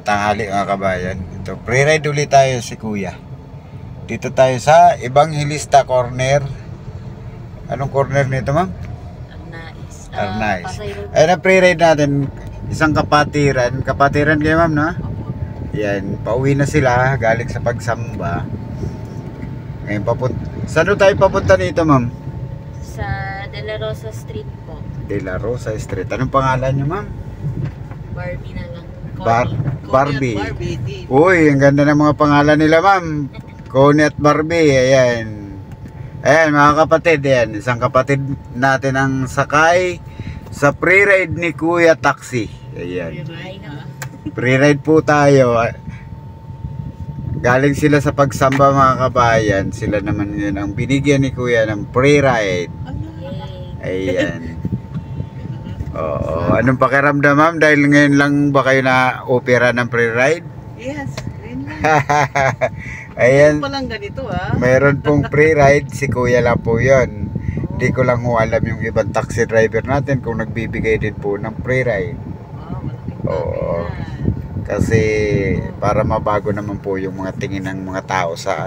Magandang tanghali mga kabayan. Ito, pre-ride ulit tayo si Kuya. Dito tayo sa Evangelista Corner. Anong corner nito, ma'am? Arnais. Ayun ang pre-ride natin. Isang kapatiran. Kapatiran kayo, ma'am, no? Yan, pauwi na sila galing sa pagsamba. Ngayon saan tayo papunta nito, ma'am? Sa De La Rosa Street po. De La Rosa Street. Anong pangalan niyo, ma'am? Barbie na lang. Barbie. Uy, ang ganda ng mga pangalan nila, ma'am. Connie at Barbie. Ayan. Ayan, mga kapatid. Ayan, isang kapatid natin ang sakay sa pre-ride ni Kuya Taxi. Ayan. Pre-ride po tayo. Galing sila sa pagsamba, mga kabayan. Sila naman yun ang binigyan ni Kuya ng pre-ride. Ayan. Oo. Anong pakiramdam, ma'am? Dahil ngayon lang ba kayo na opera ng pre-ride? Yes. Ayan. Palang ganito, Mayroon pong pre-ride. Si Kuya lang po yun. Hindi ko lang alam yung ibang taxi driver natin kung nagbibigay din po ng pre-ride. Oo. Kasi para mabago naman po yung mga tingin ng mga tao sa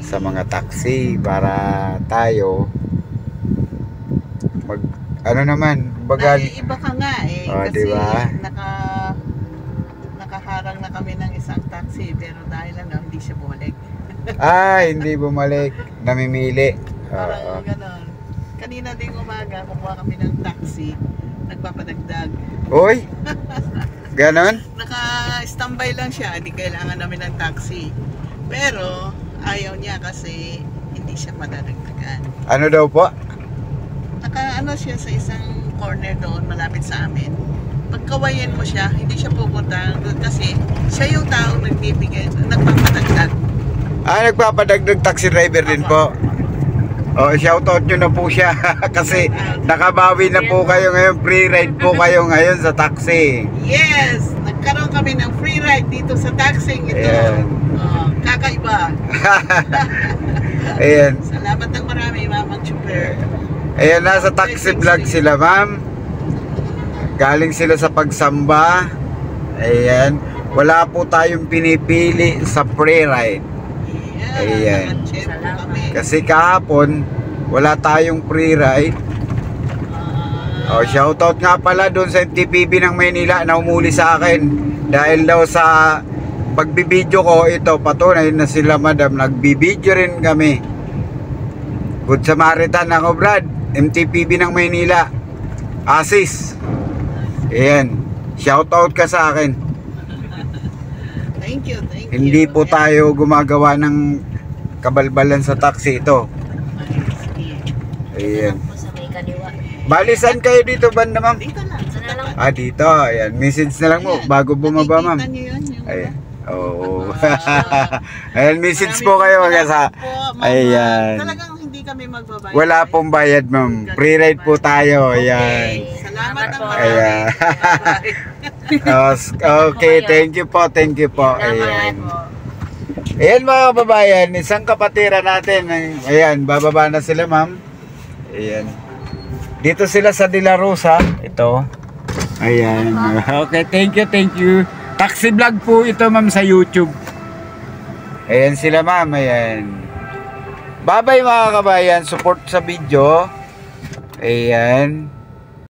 sa mga taxi, para tayo naman bagal. Iba ka nga kasi diba? Nakaharang na kami ng isang taxi, pero dahil hindi siya bumalik. Hindi bumalik, namimili. Parang ganon. Kanina ding umaga kumuha kami ng taxi, nagpapadagdag. Uy, ganon? Naka-standby lang siya, hindi kailangan namin ng taxi. Pero ayaw niya kasi hindi siya madadagdagan. Ano daw po? Siya sa isang corner doon malapit sa amin. Pagkawayan mo siya, hindi siya pupunta doon kasi siya yung taong nagbibigay, nagpapadagdag. Nagpapadagdag, taxi driver din po. Shoutout nyo na po siya kasi nakabawi na po kayo ngayon, free ride po kayo ngayon sa taxi. Yes, nagkaroon kami ng free ride dito sa taxi ito. Ayan. Kakaiba. Ayan. Salamat ng marami, Mamang Chuper. Ayan, nasa taxi vlog sila, ma'am. Galing sila sa pagsamba. Ayan. Wala po tayong pinipili sa pre-ride. Ayan. Kasi kahapon, wala tayong pre-ride. Shoutout nga pala doon sa MTPB ng Maynila na umuli sa akin. Dahil daw sa pagbibideo ko, ito, patunay na sila, madam. Nagbibideo rin kami. Good Samaritan ako, Brad. MTPB ng Maynila, Asis. Ayan, shoutout ka sa akin. Thank you. Hindi po tayo gumagawa ng kabalbalan sa taxi ito. Ayan. Balisan kayo dito, banda, ma'am? Dito lang. Dito. Ayan, message na lang mo bago bumaba, ma'am. Ayan. Oo. Ayan, message po kayo sa. Ayan. Talagang hindi kami magbabayad. Wala pong bayad, ma'am. Pre-ride po tayo. Ayan. Salamat ang Ayan. Okay, thank you po. Ayan. Ayan, mga kababayan, isang kapatira natin. Ayan, bababa na sila, ma'am. Ayan. Dito sila sa De La Rosa. Ito. Ayan. Okay, thank you. Taxi vlog po ito, ma'am, sa YouTube. Ayan sila, ma'am. Ayan. Bye-bye, mga kabayan. Support sa video. Ayan.